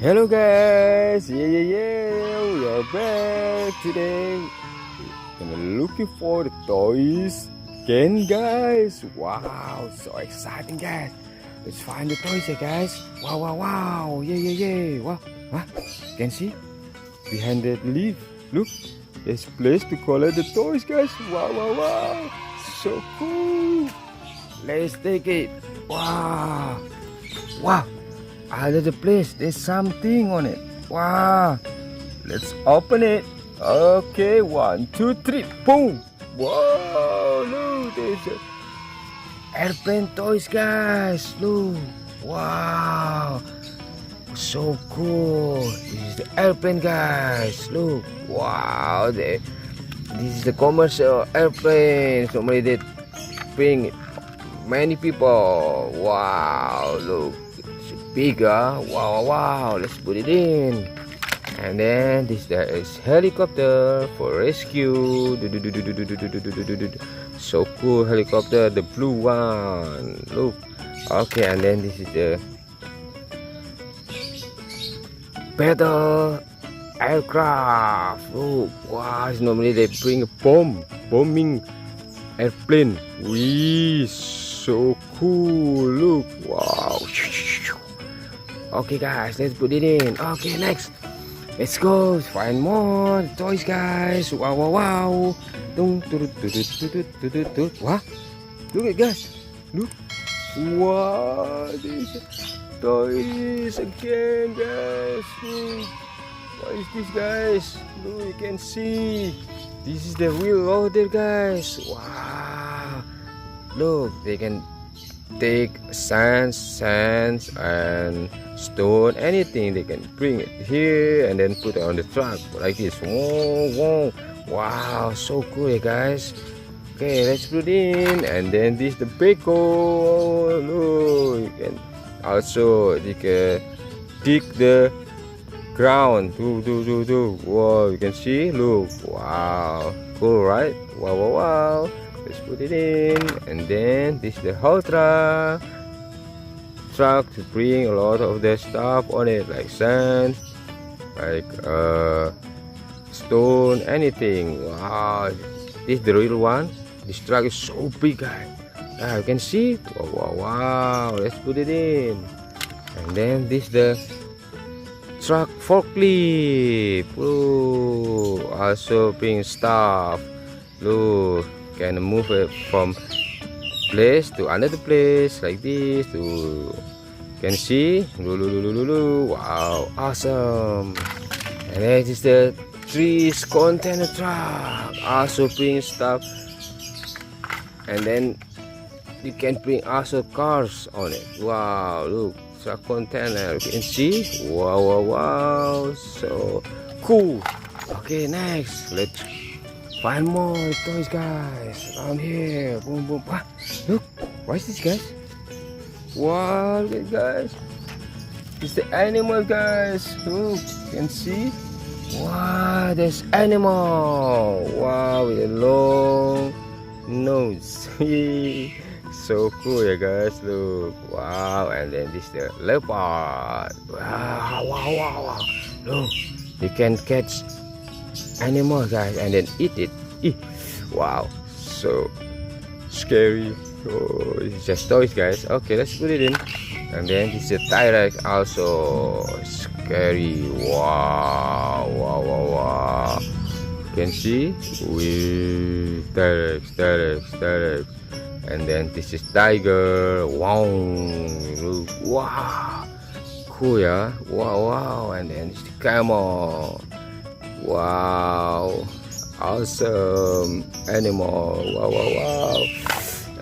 Hello guys, we are back today. I'm looking for the toys again, guys. Wow, so exciting, guys. Let's find the toys, guys. Wow, wow. What? Can see behind that leaf? Look, there's place to collect the toys, guys. Wow, so cool. Let's take it. Wow. Another place, there's something on it. Wow, let's open it. Okay, 1, 2, 3, boom. Whoa, look, there's airplane toys, guys. Look, wow, so cool. This is the airplane, guys. Look, wow, this is the commercial airplane. Somebody did bring many people. Wow, look. Bigger. Wow, let's put it in. And then there is helicopter for rescue. So cool helicopter, the blue one. Look. Okay, and then this is the battle aircraft. Look. Wow, normally they bring a bombing airplane. Wee, so cool. Look. Wow. Okay guys, let's put it in. Okay, next. Let's go find more toys, guys. Wow. What? Look at guys. Look. Wow, these toys again, guys. Look. What is this, guys? Look, you can see. This is the wheelloader, guys. Wow. Look, they can take sands and stone, anything they can bring it here and then put it on the truck like this. Wow, so cool, guys. Okay, let's put in, and then this the backhoe. Look, you can also dig the ground. Wow, you can see. Look, wow, cool, right? Wow. Let's put it in, and then this is the whole truck to bring a lot of the stuff on it, like sand, like stone, anything. Wow, this is the real one. This truck is so big, guys. You can see. Wow. Let's put it in, and then this is the truck forklift. Look, also bring stuff. Look, can move it from place to another place like this. Can see. Wow, awesome. And this is the trees container truck, also bring stuff, and then you can bring also cars on it. Wow, look, truck container, you can see. Wow, so cool. Okay, next, let's find more toys, guys, around here. Boom. Look, what is this, guys? Wow, look, guys. It's the animal, guys. Look, you can see. Wow, there's animal. Wow, with a long nose. So cool, guys. Look. Wow, and then this is the leopard. Wow. Look, you can catch animal, guys, and then eat it. Wow, so scary. Oh, it's just toys, guys. Okay, let's put it in, and then this is a Tirex, also scary. Wow. You can see. Tirex, and then this is tiger. Wow, look. Wow, cool, yeah. Wow, and then it's the camel. Wow, awesome animal. Wow.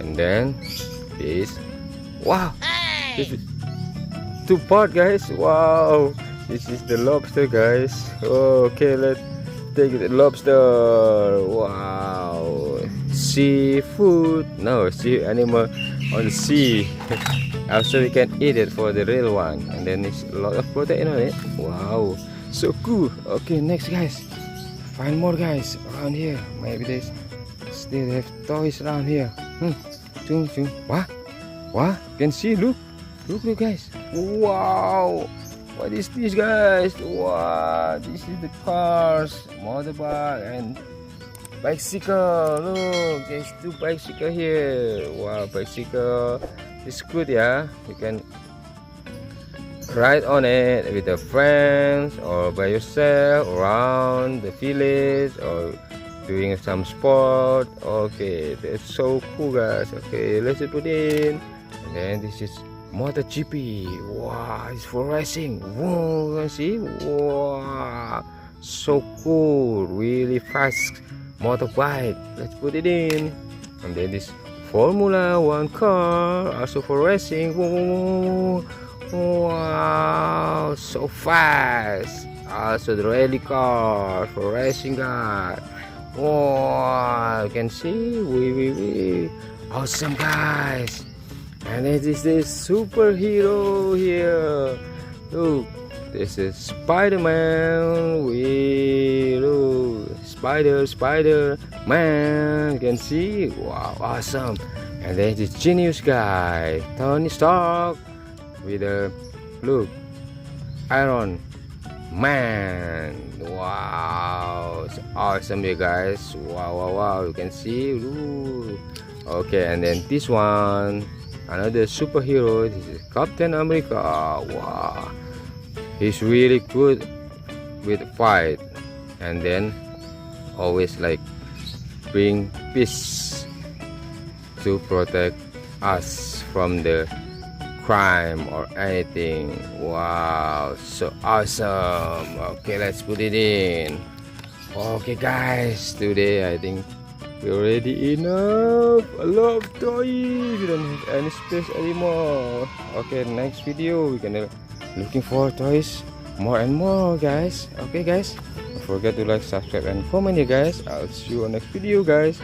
And then this. Wow, this is two-part, guys. Wow, this is the lobster, guys. Okay, let's take the lobster. Wow, seafood. No, sea animal on the sea. Also, we can eat it for the real one, and then it's a lot of protein on it. Wow, so cool. Okay, next, guys, find more, guys, around here. Maybe they still have toys around here. What? Can see. Look, guys. Wow, What is this, guys? Wow, this is the cars, motorbike, and bicycle. Look, there's two bicycle here. Wow, bicycle is good, yeah. You can ride on it with your friends or by yourself around the village or doing some sport. Okay, that's so cool, guys. Okay, let's put in. And then this is Motogp. Wow, it's for racing. Whoa, you can see? Wow, so cool, really fast motorbike. Let's put it in. And then this Formula 1 car, also for racing. Whoa, wow, so fast. Also the rally car for racing, guys. Wow, you can see. Awesome, guys. And this is the superhero here. Look, this is Spider-Man. Look, Spider-Man. You can see. Wow, awesome. And then this genius guy, Tony Stark, with a look, Iron Man. Wow, it's awesome, you guys. Wow. You can see. Ooh. Okay, and then this one, another superhero. This is Captain America. Wow, he's really good with fight, and then always like bring peace to protect us from the crime or anything. Wow, so awesome. Okay, let's put it in. Okay, guys, today I think we already enough. A lot of toys. We don't have any space anymore. Okay, next video we're gonna looking for toys more and more, guys. Okay, guys, don't forget to like, subscribe, and comment, you guys. I'll see you on next video, guys.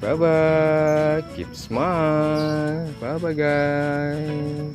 Bye bye. Keep smile. Bye bye, guys.